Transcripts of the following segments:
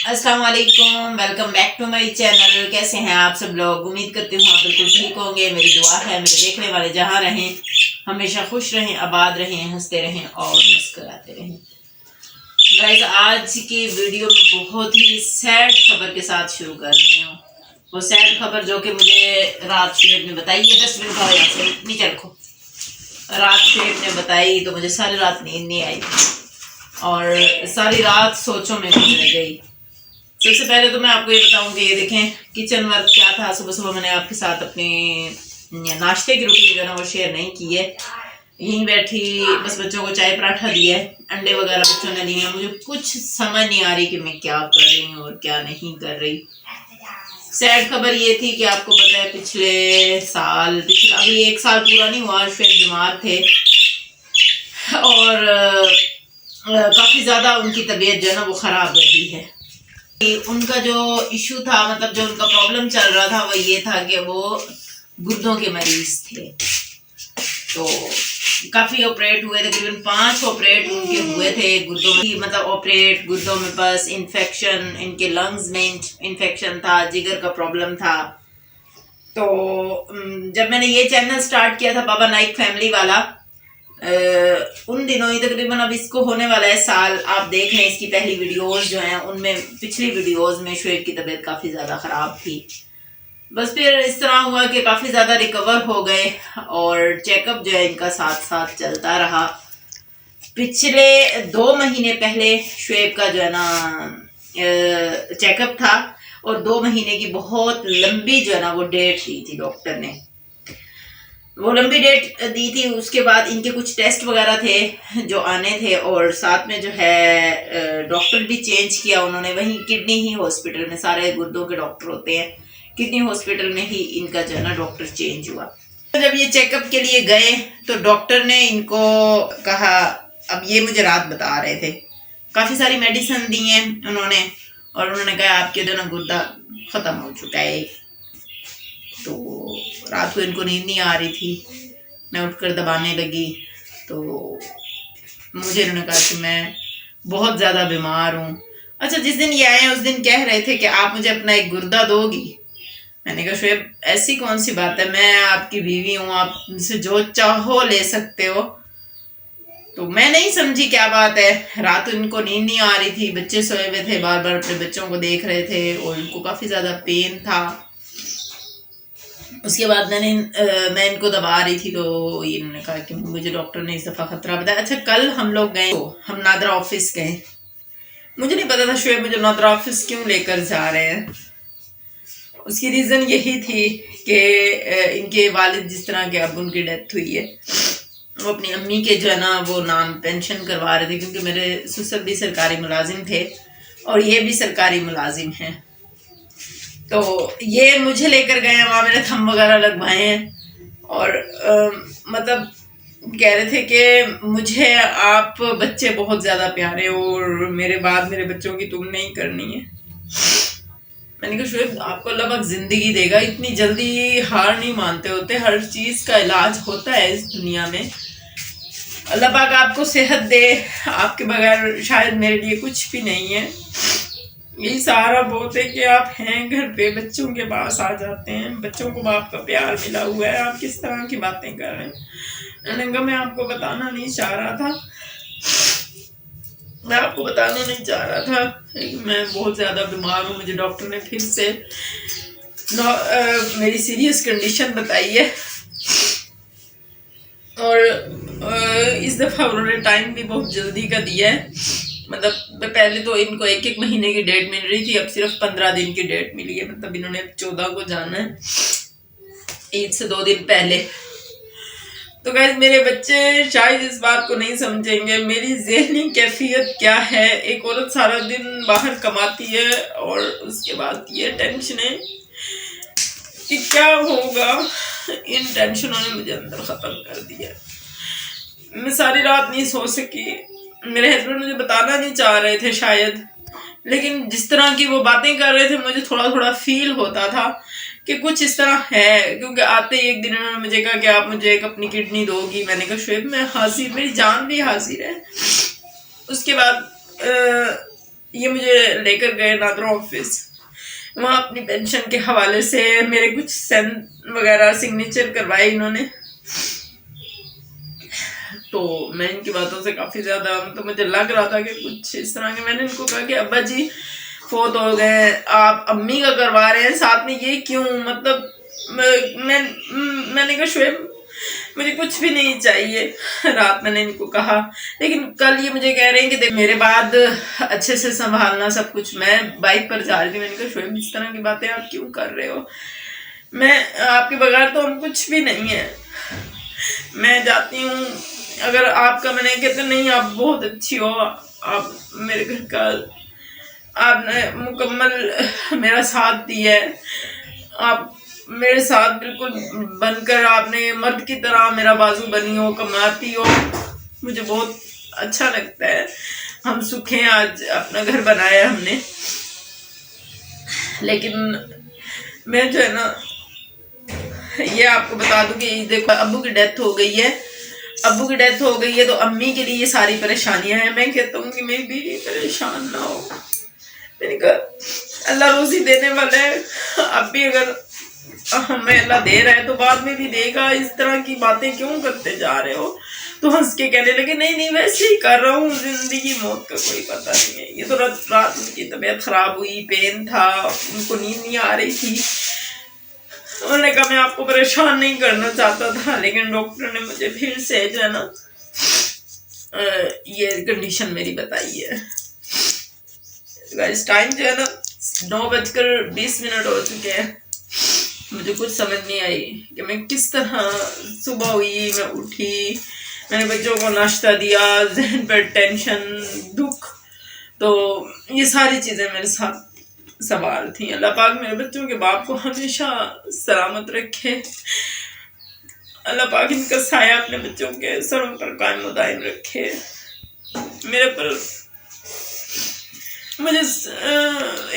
अस्सलाम वालेकुम, welcome back to my channel. कैसे हैं आप सब लोग? उम्मीद करती हूँ आप बिल्कुल ठीक होंगे। मेरी दुआ है मेरे देखने वाले जहाँ रहें हमेशा खुश रहें, आबाद रहें, हंसते रहें और मुस्कुराते रहें। गाइस, आज की वीडियो में बहुत ही सैड खबर के साथ शुरू कर रही हूँ। वो सैड खबर जो कि मुझे रात शेर ने बताई है। 10 मिनट का यहाँ से नीचे रखो। रात शेर ने बताई तो मुझे सारी रात नींद नहीं आई और सारी रात सोचों में गुजर गई। सबसे पहले तो मैं आपको ये बताऊं कि ये देखें किचन वर्क क्या था। सुबह सुबह मैंने आपके साथ अपनी नाश्ते की रूटीन जो है ना वो शेयर नहीं की है। यहीं बैठी बस बच्चों को चाय पराठा दिया है, अंडे वगैरह बच्चों ने लिए हैं। मुझे कुछ समझ नहीं आ रही कि मैं क्या कर रही हूँ और क्या नहीं कर रही। सैड खबर ये थी कि आपको पता है पिछले अभी 1 साल पूरा नहीं हुआ, फिर बीमार थे और काफ़ी ज़्यादा उनकी तबीयत जो है ना वो ख़राब रही है। उनका जो इशू था, मतलब जो उनका प्रॉब्लम चल रहा था वो ये था कि वो गुर्दों के मरीज थे। तो काफ़ी ऑपरेट हुए, तकरीबन 5 ऑपरेट उनके हुए थे गुर्दों में। मतलब ऑपरेट गुर्दों में बस इन्फेक्शन, इनके लंग्स में इन्फेक्शन था, जिगर का प्रॉब्लम था। तो जब मैंने ये चैनल स्टार्ट किया था बाबा नाइक फैमिली वाला, उन दिनों ही तकरीबन अब इसको होने वाला है साल। आप देख रहे हैं इसकी पहली वीडियोस जो हैं उनमें, पिछली वीडियोस में शुएब की तबीयत काफ़ी ज़्यादा ख़राब थी। बस फिर इस तरह हुआ कि काफ़ी ज़्यादा रिकवर हो गए और चेकअप जो है इनका साथ साथ चलता रहा। पिछले 2 महीने पहले शुएब का जो है ना चेकअप था और 2 महीने की बहुत लंबी जो है ना वो डेट दी थी डॉक्टर ने। वो लंबी डेट दी थी, उसके बाद इनके कुछ टेस्ट वगैरह थे जो आने थे और साथ में जो है डॉक्टर भी चेंज किया उन्होंने। वहीं किडनी ही हॉस्पिटल में, सारे गुर्दों के डॉक्टर होते हैं, किडनी हॉस्पिटल में ही इनका जो है ना डॉक्टर चेंज हुआ। तो जब ये चेकअप के लिए गए तो डॉक्टर ने इनको कहा, अब ये मुझे रात बता रहे थे, काफ़ी सारी मेडिसिन दी हैं उन्होंने और उन्होंने कहा आपके जो ना गुर्दा ख़त्म हो चुका है। तो रात को इनको नींद नहीं आ रही थी, मैं उठकर दबाने लगी तो मुझे इन्होंने कहा कि मैं बहुत ज़्यादा बीमार हूँ। अच्छा, जिस दिन ये आए उस दिन कह रहे थे कि आप मुझे अपना एक गुर्दा दोगी। मैंने कहा शुएब ऐसी कौन सी बात है, मैं आपकी बीवी हूँ, आप मुझसे जो चाहो ले सकते हो। तो मैं नहीं समझी क्या बात है। रात इनको नींद नहीं आ रही थी, बच्चे सोए हुए थे, बार बार अपने बच्चों को देख रहे थे और इनको काफ़ी ज़्यादा पेन था। उसके बाद मैं इनको दबा रही थी तो इन्होंने कहा कि मुझे डॉक्टर ने इस दफ़ा ख़तरा बताया। अच्छा, कल हम लोग गए, तो हम नादरा ऑफिस गए। मुझे नहीं पता था शुएब मुझे नादरा ऑफिस क्यों लेकर जा रहे हैं। उसकी रीज़न यही थी कि इनके वालिद जिस तरह के अब उनकी डेथ हुई है, वो अपनी अम्मी के जो है ना वो नाम पेंशन करवा रहे थे, क्योंकि मेरे ससुर भी सरकारी मुलाजिम थे और ये भी सरकारी मुलाजिम हैं। तो ये मुझे लेकर गए हैं, वहाँ मैंने थंब वगैरह लगवाए हैं और मतलब कह रहे थे कि मुझे आप बच्चे बहुत ज़्यादा प्यारे हो और मेरे बाद मेरे बच्चों की तुम नहीं करनी है। मैंने कहा शुएब आपको अल्लाह पाक जिंदगी देगा, इतनी जल्दी हार नहीं मानते होते, हर चीज़ का इलाज होता है इस दुनिया में। अल्लाह पाक आपको सेहत दे, आपके बगैर शायद मेरे लिए कुछ भी नहीं है। यही सहारा बहुत है कि आप हैं घर पे, बच्चों के पास आ जाते हैं, बच्चों को बाप का प्यार मिला हुआ है। आप किस तरह की बातें कर रहे हैं। मैंने कहा मैं आपको बताना नहीं चाह रहा था, मैं आपको बताना नहीं चाह रहा था, मैं बहुत ज़्यादा बीमार हूँ। मुझे डॉक्टर ने फिर से मेरी सीरियस कंडीशन बताई है और इस दफ़ा उन्होंने टाइम भी बहुत जल्दी का दिया है। मतलब पहले तो इनको 1-1 महीने की डेट मिल रही थी, अब सिर्फ 15 दिन की डेट मिली है। मतलब इन्होंने 14 को जाना है, ईद से 2 दिन पहले। तो गाइस, मेरे बच्चे शायद इस बात को नहीं समझेंगे मेरी ज़हनी कैफियत क्या है। एक औरत सारा दिन बाहर कमाती है और उसके बाद ये टेंशनें कि क्या होगा, इन टेंशनों ने मुझे अंदर ख़त्म कर दिया। मैं सारी रात नहीं सो सकी। मेरे हस्बैंड मुझे बताना नहीं चाह रहे थे शायद, लेकिन जिस तरह की वो बातें कर रहे थे मुझे थोड़ा थोड़ा फील होता था कि कुछ इस तरह है। क्योंकि आते ही एक दिन उन्होंने मुझे कहा कि आप मुझे एक अपनी किडनी दोगी। मैंने कहा शुएब मैं हाजिर, मेरी जान भी हाजिर है। उसके बाद ये मुझे लेकर गए नादरा ऑफिस। वहाँ अपनी पेंशन के हवाले से मेरे कुछ सेंड वगैरह सिग्नेचर करवाए इन्होंने। तो मैं इनकी बातों से काफ़ी ज़्यादा मतलब मुझे लग रहा था कि कुछ इस तरह के। मैंने इनको कहा कि अब्बा जी फोत हो गए, आप अम्मी का करवा रहे हैं साथ में, ये क्यों? मतलब मैंने कहा शोएब मुझे कुछ भी नहीं चाहिए, रात मैंने इनको कहा। लेकिन कल ये मुझे कह रहे हैं कि देख मेरे बाद अच्छे से संभालना सब कुछ। मैं बाइक पर जा रही थी, मैंने कहा शोएब इस तरह की बातें आप क्यों कर रहे हो? मैं आपके बगैर तो हम कुछ भी नहीं है। मैं जाती हूँ, अगर आपका, मैंने कहते नहीं आप बहुत अच्छी हो, आप मेरे घर का, आपने मुकम्मल मेरा साथ दिया है, आप मेरे साथ बिल्कुल बनकर आपने मर्द की तरह मेरा बाजू बनी हो, कमाती हो, मुझे बहुत अच्छा लगता है। हम सुख हैं, आज अपना घर बनाया हमने। लेकिन मैं जो है ना, ये आपको बता दूं कि देखो अब्बू की डेथ हो गई है, अब्बू की डेथ हो गई है तो अम्मी के लिए ये सारी परेशानियां हैं। मैं कहता हूँ कि मेरी बीवी परेशान ना हो। मैंने कहा अल्लाह रोजी देने वाला है, अब भी अगर हमें अल्लाह दे रहा है तो बाद में भी देगा। इस तरह की बातें क्यों करते जा रहे हो? तो हंस के कहने लगे नहीं नहीं वैसे ही कर रहा हूँ, जिंदगी मौत का कोई पता नहीं है। ये तो रात उनकी तबीयत खराब हुई, पेन था, उनको नींद नहीं आ रही थी। उन्होंने कहा मैं आपको परेशान नहीं करना चाहता था, लेकिन डॉक्टर ने मुझे फिर से जो है ना ये कंडीशन मेरी बताई है। इस टाइम जो है ना 9:20 हो चुके हैं। मुझे कुछ समझ नहीं आई कि मैं किस तरह, सुबह हुई, मैं उठी, मैंने बच्चों को नाश्ता दिया, जहन पर टेंशन, दुख, तो ये सारी चीज़ें मेरे साथ सवाल थी। अल्लाह पाक मेरे बच्चों के बाप को हमेशा सलामत रखे। अल्लाह पाक इनका साया अपने बच्चों के सरों पर कायम दायम रखे। मेरे पर, मुझे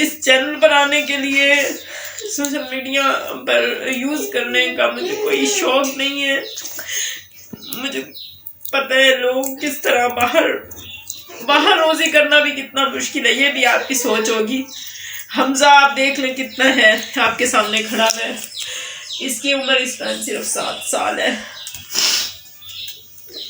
इस चैनल पर आने के लिए, सोशल मीडिया पर यूज़ करने का मुझे कोई शौक नहीं है। मुझे पता है लोग किस तरह बाहर रोजी करना भी कितना मुश्किल है, ये भी आपकी सोच होगी। हमजा आप देख लें कितना है, आपके सामने खड़ा है, इसकी उम्र इस टाइम सिर्फ 7 साल है।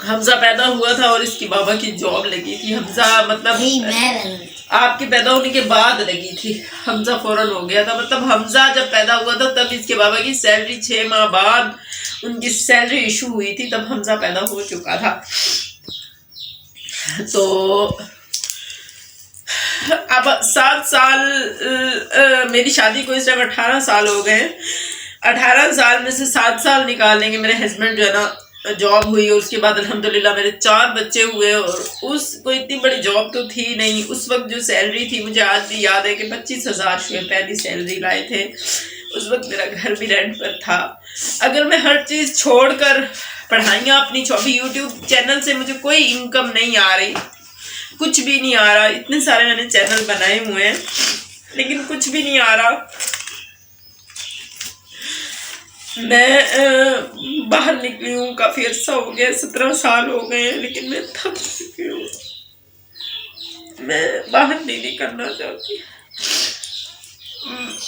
हमजा पैदा हुआ था और इसकी बाबा की जॉब लगी थी। हमजा मतलब आपके पैदा होने के बाद लगी थी, हमजा फौरन हो गया था। मतलब हमजा जब पैदा हुआ था तब इसके बाबा की सैलरी 6 माह बाद उनकी सैलरी इशू हुई थी, तब हमजा पैदा हो चुका था। तो अब 7 साल मेरी शादी को इस टाइम 18 साल हो गए। 18 साल में से 7 साल निकालेंगे। मेरे हस्बैंड जो है ना जॉब हुई और उसके बाद अल्हम्दुलिल्लाह मेरे 4 बच्चे हुए। और उस कोई इतनी बड़ी जॉब तो थी नहीं उस वक्त। जो सैलरी थी मुझे आज भी याद है कि 25,000 शुएब पहली सैलरी लाए थे। उस वक्त मेरा घर भी रेंट पर था। अगर मैं हर चीज़ छोड़कर पढ़ाइयाँ अपनी अभी यूट्यूब चैनल से मुझे कोई इनकम नहीं आ रही, कुछ भी नहीं आ रहा। इतने सारे मैंने चैनल बनाए हुए हैं लेकिन कुछ भी नहीं आ रहा। मैं बाहर निकली हूँ, काफ़ी अर्सा हो गया, 17 साल हो गए हैं, लेकिन मैं थक चुकी हूँ। मैं बाहर नहीं निकलना चाहती।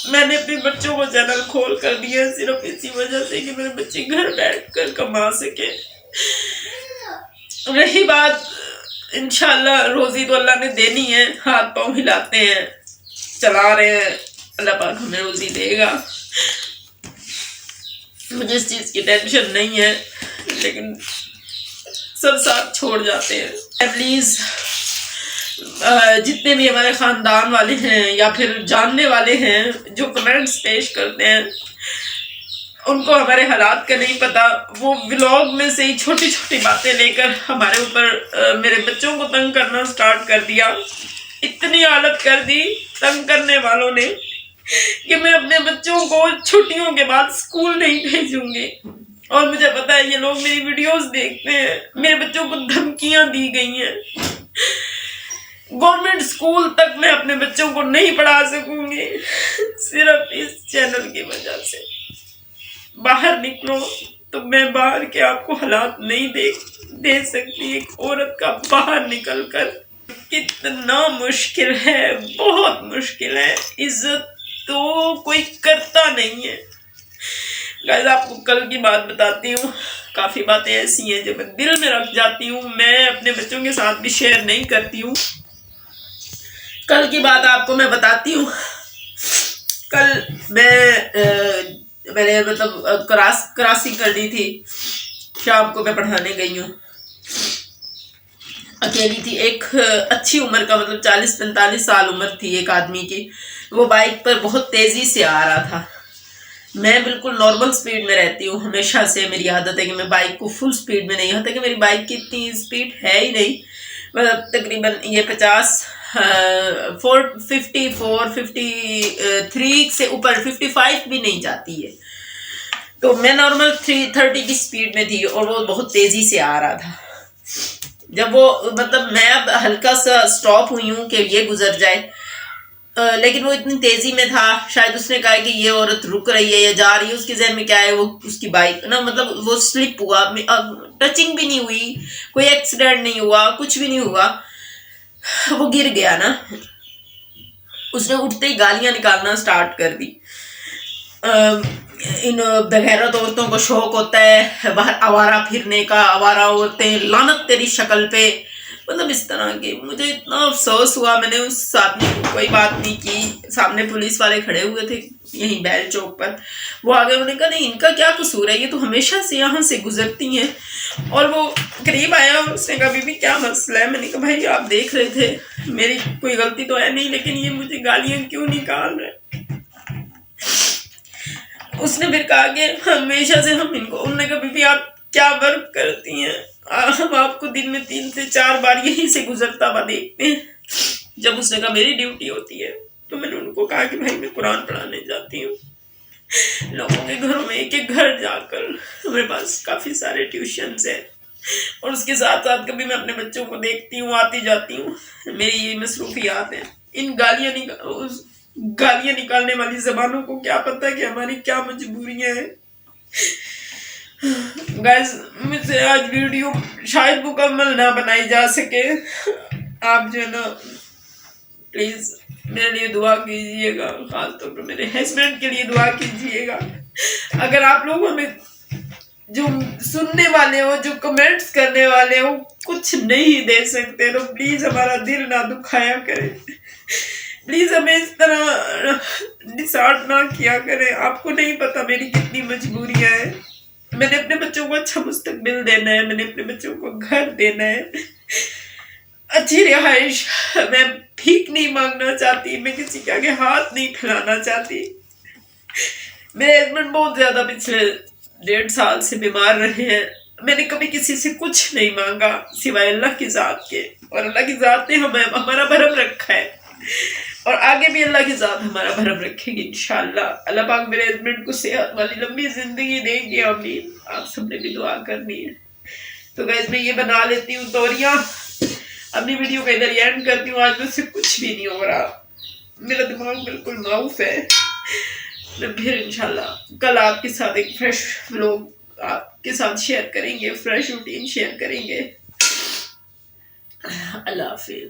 मैंने अपने बच्चों को चैनल खोल कर दिया सिर्फ इसी वजह से कि मेरे बच्चे घर बैठकर कमा सके। रही बात इंशाल्लाह रोजी तो अल्लाह ने देनी है, हाथ पाँव हिलाते हैं, चला रहे हैं, अल्लाह पाक हमें रोजी देगा। मुझे इस चीज़ की टेंशन नहीं है, लेकिन सब साथ छोड़ जाते हैं। प्लीज़ जितने भी हमारे ख़ानदान वाले हैं या फिर जानने वाले हैं जो कमेंट्स पेश करते हैं, उनको हमारे हालात का नहीं पता। वो व्लॉग में से ही छोटी छोटी बातें लेकर हमारे ऊपर मेरे बच्चों को तंग करना स्टार्ट कर दिया। इतनी हालत कर दी तंग करने वालों ने कि मैं अपने बच्चों को छुट्टियों के बाद स्कूल नहीं भेजूंगी। और मुझे पता है ये लोग मेरी वीडियोस देखते हैं। मेरे बच्चों को धमकियां दी गई हैं, गवर्नमेंट स्कूल तक मैं अपने बच्चों को नहीं पढ़ा सकूंगी सिर्फ इस चैनल की वजह से। बाहर निकलो तो मैं बाहर के आपको हालात नहीं दे सकती। एक औरत का बाहर निकलकर कितना मुश्किल है, बहुत मुश्किल है। इज्जत तो कोई करता नहीं है। गाइस आपको कल की बात बताती हूँ, काफी बातें ऐसी हैं जो मैं दिल में रख जाती हूँ, मैं अपने बच्चों के साथ भी शेयर नहीं करती हूँ। कल की बात आपको मैं बताती हूँ। कल मैंने मतलब क्रॉसिंग कर दी थी, शाम को मैं पढ़ाने गई हूँ, अकेली थी। एक अच्छी उम्र का मतलब 40-45 साल उम्र थी एक आदमी की, वो बाइक पर बहुत तेजी से आ रहा था। मैं बिल्कुल नॉर्मल स्पीड में रहती हूँ, हमेशा से मेरी आदत है कि मैं बाइक को फुल स्पीड में नहीं, यहाँ तक कि मेरी बाइक की इतनी स्पीड है ही नहीं, मतलब तकरीबन ये 53 से ऊपर 55 भी नहीं जाती है। तो मैं नॉर्मल 330 की स्पीड में थी और वो बहुत तेजी से आ रहा था। जब वो मतलब मैं अब हल्का सा स्टॉप हुई हूँ कि ये गुजर जाए, लेकिन वो इतनी तेजी में था, शायद उसने कहा कि ये औरत रुक रही है या जा रही है, उसके जहन में क्या है, वो उसकी बाइक ना मतलब वो स्लिप हुआ, टचिंग भी नहीं हुई, कोई एक्सीडेंट नहीं हुआ, कुछ भी नहीं हुआ, वो गिर गया ना। उसने उठते ही गालियां निकालना स्टार्ट कर दी। इन बेगैरत औरतों को शौक होता है बाहर आवारा फिरने का, आवारा औरतें, लानत तेरी शक्ल पे, मतलब इस तरह के। मुझे इतना अफसोस हुआ, मैंने उस आदमी को कोई बात नहीं की। सामने पुलिस वाले खड़े हुए थे यहीं बैल चौक पर, वो आगे, उन्होंने कहा नहीं इनका क्या कसूर है, ये तो हमेशा से यहाँ से गुजरती हैं। और वो करीब आया और उसने कहा बीबी क्या मसला है। मैंने कहा भाई आप देख रहे थे, मेरी कोई गलती तो है नहीं, लेकिन ये मुझे गालियां क्यों निकाल रहे। उसने फिर कहा कि हमेशा से हम इनको, उन्होंने कहा बीबी आप क्या वर्क करती हैं, हम आपको दिन में 3 से 4 बार यहीं से गुजरता हुआ देखते हैं। जब उसने कहा मेरी ड्यूटी होती है, तो मैंने उनको कहा कि भाई मैं कुरान पढ़ाने जाती हूँ लोगों के घरों में, एक एक घर जाकर। मेरे पास काफी सारे ट्यूशन्स हैं और उसके साथ साथ कभी मैं अपने बच्चों को देखती हूँ, आती जाती हूँ, मेरी ये मसरूफियात हैं। इन गालियां निकालने वाली जबानों को क्या पता कि हमारी क्या मजबूरियां हैं। गाइस मुझसे आज वीडियो शायद मुकम्मल ना बनाई जा सके, आप जो है ना प्लीज मेरे लिए दुआ कीजिएगा, खासतौर पर मेरे हस्बैंड के लिए दुआ कीजिएगा। अगर आप लोग हमें जो सुनने वाले हो, जो कमेंट्स करने वाले हो, कुछ नहीं दे सकते तो प्लीज हमारा दिल ना दुखाया करें, प्लीज हमें इस तरह डिसऑर्ड ना किया करें। आपको नहीं पता मेरी कितनी मजबूरियां हैं। मैंने अपने बच्चों को अच्छा मुस्तकबिल देना है, मैंने अपने बच्चों को घर देना है, अच्छी रिहाइश, मैं भीख नहीं मांगना चाहती, मैं किसी के आगे हाथ नहीं फैलाना चाहती। मेरे हस्बैंड बहुत ज्यादा पिछले 1.5 साल से बीमार रहे हैं, मैंने कभी किसी से कुछ नहीं मांगा सिवाय अल्लाह की जात के, और अल्लाह की जात ने हमें हमारा भरम रखा है और आगे भी अल्लाह की जात हमारा भरम रखेगी इंशाल्लाह। अल्लाह पाक मेरे हस्बैंड को सेहत वाली लंबी जिंदगी देंगे, आमीन। आप सबने भी दुआ करनी है। तो गाइस मैं ये बना लेती हूँ तौरियां, अपनी वीडियो को इधर एंड करती हूँ। आज मुझसे कुछ भी नहीं हो रहा, मेरा दिमाग बिल्कुल माउफ है। मैं फिर इंशाल्लाह कल आपके साथ एक फ्रेश व्लॉग आपके साथ शेयर करेंगे, फ्रेश रूटीन शेयर करेंगे। अल्लाह हाफिज।